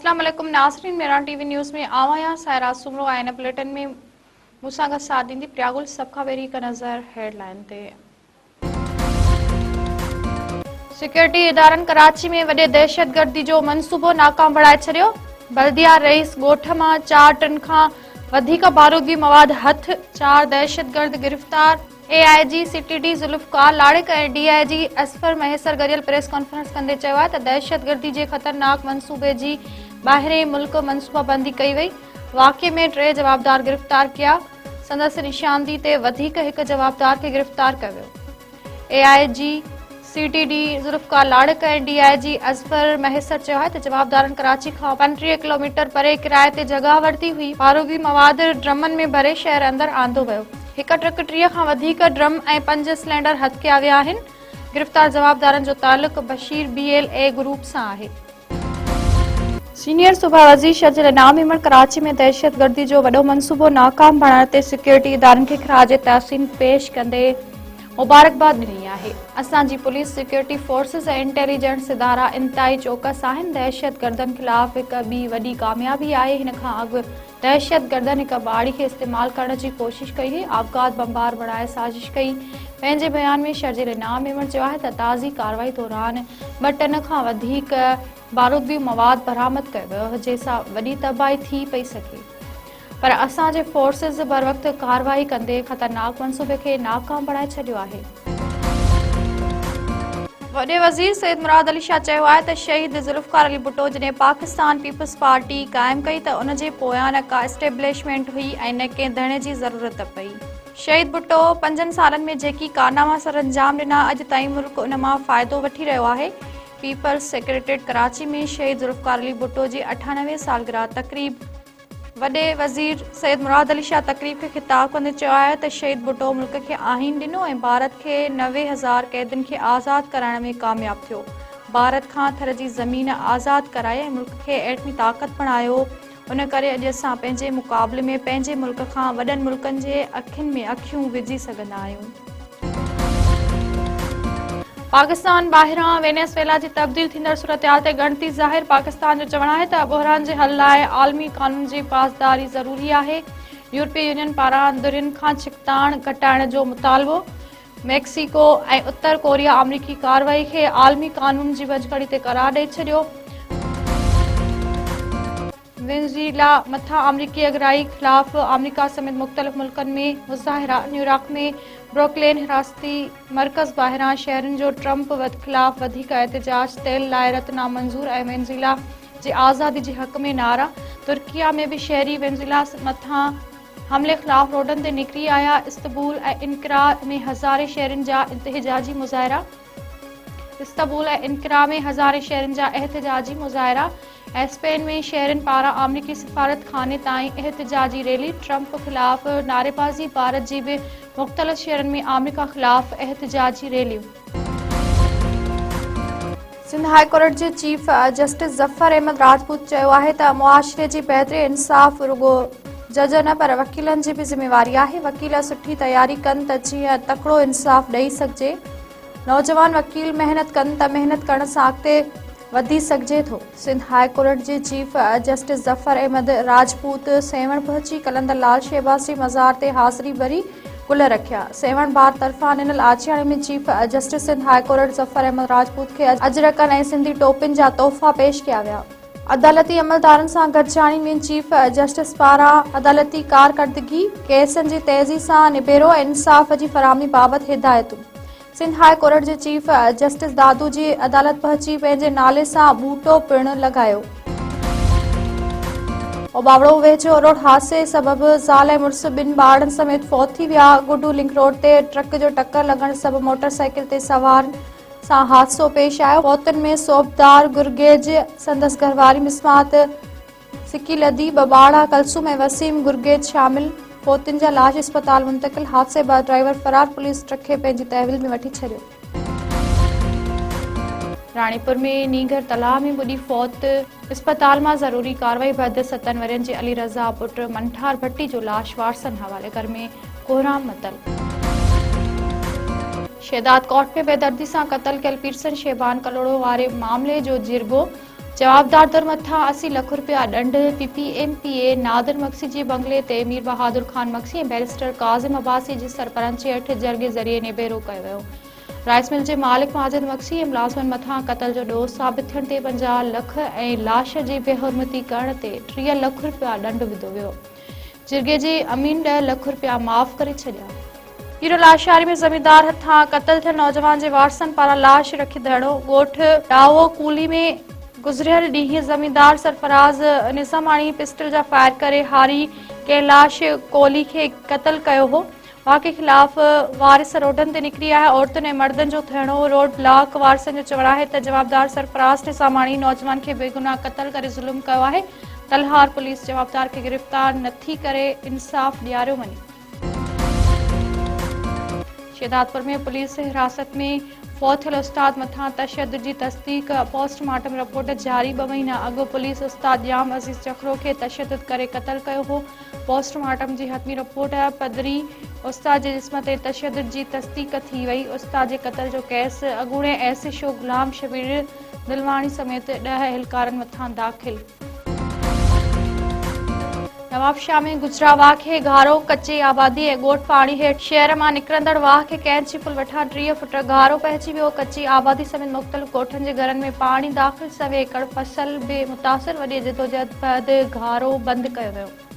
अस्सलाम वालेकुम नाज़रीन, मेरा टीवी न्यूज़ में आवाया सायरा सुमरो आईन बुलेटिन में मूसां साथ दी प्रियागुल सब खां पहिरीं हिकु नज़र हेडलाइन ते। सिक्योरिटी इदारनि कराची में वॾे दहशतगर्दी जो मंसूबो नाकाम बणाए छॾियो। बल्दिया रईस ॻोठ मां 4 टन खां वधीक बारूदी मवाद हथ, 4 दहशतगर्द गिरफ़्तार। AIG CTD ज़ुल्फ़कार लाड़िक ऐं DIG असफर महेसर गॾियल प्रेस कॉन्फ्रेंस कंदे चयो आहे त दहशतगर्दी जे ख़तरनाक मंसूबे जी ॿाहिरें मुल्क मंसूबाबंदी कई वई। वाक़िए में 3 जवाबदार गिरफ़्तार किया। संदसि निशानदी ते वधीक हिकु जवाबदार खे गिरफ़्तार कयो वियो। AIG CTD ज़ुल्फ़कार लाड़िक ऐं DIG असफर महेसर चयो आहे त जवाबदारनि कराची खां 35 किलोमीटर परे किराए ते जॻह वरिती हुई। बारूदी मवाद ड्रमनि में भरे शहर अंदरि आंदो वियो। हिकु ट्रक 30 खां वधीक ड्रम ऐं 5 सिलेंडर हथ कया विया आहिनि। गिरफ़्तार जवाबदारनि जो तालुक़ बशीर BLA ग्रुप सां आहे। सीनियर सूबा वज़ीर शर्जील इनाम इमन कराची में दहशतगर्दी जो वॾो मंसूबो नाकाम बणाइण ते सिक्योरिटी इदारनि खे ख़राज तहसीन पेश कंदे मुबारकबाद ॾिनी आहे। असांजी पुलिस, सिक्योरिटी फोर्सिस ऐं इंटेलिजेंस इदारा इंतहाई चौकस आहिनि। दहशतगर्दनि ख़िलाफ़ हिकु ॿी वॾी कामयाबी आहे। हिन खां अॻु दहशतगर्दनि हिकु ॿाड़ी खे इस्तेमालु करण जी कोशिश कई हुई, आबगाद बमबार बणाए साज़िश कई। पंहिंजे बयान में शर्जील इनाम इमन चयो आहे त ताज़ी कार्रवाई दौरान 2 टन खां वधीक बारूदी मवाद बरामद कयो वियो, जंहिंसां वॾी तबाही थी पई सघे। पर असांजे फोर्सिस बर वक़्त कार्रवाई कंदे ख़तरनाक मंसूबे खे नाकाम बणाए छॾियो आहे। वॾे वज़ीर सैयद मुराद अली शाह चयो आहे त शहीद ज़ुल्फ़कार अली भुट्टो जॾहिं पाकिस्तान पीपल्स पार्टी क़ाइमु कई त उन जे पोयां न का एस्टेब्लिशमेंट हुई ऐं न कंहिं धणे जी ज़रूरत पई। शहीद भुट्टो 5 सालनि में जेकी कारनामा सर अंजाम ॾिना, अॼु ताईं मुल्क उन मां फ़ाइदो वठी रहियो आहे। पीपल्स सेक्रेटरीट कराची में शहीद ज़ुल्फ़कार अली भुट्टो जी 98 सालगिरह तक़रीब वॾे वज़ीर सैयद मुराद अली शाह तक़रीब खे ख़िताब कंदे चयो आहे त शहीद भुट्टो मुल्क खे आहीन ॾिनो ऐं भारत खे 90,000 क़ैदियुनि खे आज़ादु कराइण में कामयाबु थियो। भारत खां थर जी ज़मीन आज़ादु कराए ऐं मुल्क खे एटमी ताक़त बणायो। उन करे अॼु असां पंहिंजे मुक़ाबले में पंहिंजे मुल्क खां वॾनि मुल्कनि जे अखियुनि में अखियूं विझी सघंदा आहियूं। पाकिस्तान ॿाहिरां वेनेज़ुएला जी तब्दील थींदड़ सूरतहाल ते ॻणिती ज़ाहिर। पाकिस्तान जो चवणु आहे त बहरान जे हल लाइ आलमी क़ानून जी पासदारी ज़रूरी आहे। यूरोपीय यूनियन पारां दुरियुनि खां छिकताण घटाइण जो मुतालबो। मैक्सिको ऐं उत्तर कोरिया अमरीकी कार्रवाई खे आलमी क़ानून जी भञकड़ी ते करार ॾेई छॾियो। वेनेज़ुएला मथां अमरीकी अगराई ख़िलाफ़ अमरीका समेत मुख़्तलिफ़ मुल्कनि में मुज़ाहिरा। न्यूयॉर्क में ब्रुकलिन हिरासती मर्कज़ ॿाहिरां शहरनि जो ट्रंप ख़िलाफ़ वधीक एहतजाज। तेल लाइ रत नामंज़ूर ऐं वेनेज़ुएला जी आज़ादी जे हक़ में नारा। तुर्किया में बि शहरी वेनेज़ुएला मथां हमले ख़िलाफ़ रोडनि ते निकिरी आया। इस्तंबुल ऐं इनकरा में हज़ारे शहरनि जा एहतजाजी मुज़ाहिरा। इस्तंबुल ऐं इनकरा में हज़ारे शहरनि जा एहतजाजी मुज़ाहिरा। स्पेन में शहरनि पारां अमरीकी सिफ़ारत खाने ताईं एहतजाजी रैली। ट्रंप ख़िलाफ़ नारेबाज़ी। भारत जी बि मुख़्तलिफ़ शहरनि में अमरीका ख़िलाफ़ एहतजाजी रैलियूं। सिंध हाई कोर्ट जे चीफ जस्टिस ज़फ़र अहमद राजपूत चयो आहे त मुआशिरे जी बहितरी इंसाफ़ रुॻो जज न पर वकीलनि जी बि ज़िमेवारी आहे। वकील सुठी तयारी कनि त जीअं तकिड़ो इंसाफ़ ॾेई सघिजे। नौजवान वकील महिनत कनि त महिनत करण सां अॻिते वधी सघिजे थो। सिंध हाई कोर्ट जे चीफ जस्टिस ज़फ़र अहमद राजपूत सेवण पहुची कलंदर लाल शहबाज़ जी मज़ार ते हाज़िरी भरी गुल रखिया। सेवण बार तरफ़ां ॾिनल आचियाणे में chief justice Sindh high court Zafar Ahmed Rajput खे अजरकनि ऐं सिंधी टोपियुनि जा तोहफ़ा पेश कया विया। अदालती अमलदारनि सां गॾिजाणी में चीफ जस्टिस पारां अदालती कारकर्दगी, केसनि जी तेज़ी सां निबेरो ऐं इंसाफ़ जी फराहमी बाबति हिदायतूं। सिंध हाई कोर्ट जे चीफ जस्टिस दादू जी अदालत पहुची पंहिंजे नाले सां ॿूटो पिणु लॻायो। ओबावड़ो वेझो रोड हादसे सबबि ज़ाल ऐं मुड़ुस ॿिनि ॿारनि समेत फौत थी विया। गुडू लिंक रोड ते ट्रक जो टक्कर लॻण सबबि मोटरसाइकिल ते सवार सां हादसो पेश आयो। फौतुनि में सोबदार गुरगेज, संदसि घरवारी मिसमात सिकी लदी, 2 ॿार कलसूम ऐं वसीम गुरगेज शामिल। फौतुनि जा लाश अस्पताल मुंतक़िल। हादसे बाद ड्राइवर फरार। पुलिस ट्रक खे पंहिंजी तहवील में वठी छॾियो। राणीपुर में नीगर तलाउ में ॿुॾी फौत। अस्पताल मां ज़रूरी कार्रवाई बैदि 7 वरियनि जे अली रज़ा पुट मंठार भट्टी जो लाश वारसनि हवाले। घर में कोहराम मतल। शहदाद कोर्ट में बेदर्दी सां क़त्ल कयल पीरसन शेबान कलोड़ो वारे मामले जो जिरगो जवाबदार दर मथां 80 लख रुपया ॾंड। PPMPA नादिर मक्सी जे बंगले ते मीर बहादुर खान मक्सी ऐं बैरिस्टर काज़िम अब्बासी जी सरपरस्ती हेठि जरगे ज़रिए निबेरो कयो वियो। राइस मिल जे मालिक माजिद मक्सी ऐं मुलाज़िमनि मथां क़तल जो ॾोह साबित थियण ते 50 लख ऐं लाश जी बेहुरमती करण ते 30 लख रुपया ॾंड विधो वियो। जिरगे जे अमीन 10 लख रुपया माफ़ करे छॾिया। हीरो लाशारी में ज़मींदार हथां क़तल थियल नौजवान जे वारसनि पारां लाश रखी धरणो। ॻोठ डावो कूली में गुज़रियल ॾींहुं ज़मींदार सरफराज़ निज़ामाणी पिस्टल जा फायर करे हारी कैलाश कोहली खे क़तल कयो हो। वाक़े ख़िलाफ़ वारिस रोडनि ते निकिरी आया। औरतुनि ऐं मर्दनि जो थियणो रोड ब्लॉक वारिसनि जो चवणु आहे त जवाबदार सरफराज़ निज़ामाणी नौजवान खे बेगुनाह क़तल करे ज़ुल्म कयो आहे। तलहार पुलिस जवाबदार खे गिरफ़्तार नथी करे इंसाफ़ ॾियारियो वञे। शहदादपुर में पुलिस हिरासत में फौत थियल उस्ताद मथां तशद्दुद जी तस्दीक। पोस्टमार्टम रिपोर्ट जारी। 2 महीना अॻु पुलिस उस्ताद जाम अज़ीज़ चखरो खे तशद्दुद करे क़तल कयो हो। पोस्टमार्टम जी हतमी रिपोर्ट पधरी उस्ताद जे जिस्म ते तशद्दुद जी तस्दीक थी वई। उस्ताद जे क़तल जो केस अॻूणे SHO गुलाम शबीर दिलवाणी समेत 10 एहलकारनि मथां दाख़िल। नवाबशाह में गुजरा वाह खे घारो। कच्चे आबादी ऐं ॻोठ पाणी हेठि शहर मां निकिरंदड़ वाह खे कैंची पुल वटां 30 फुट घारो पइजी वियो। कच्ची आबादी समेत मुख़्तलिफ़ ॻोठनि जे घरनि में पाणी दाख़िल। 100 एकड़ फसल बि मुतासिर। वॾी जदोजहद बैदि घारो बंदि कयो वियो।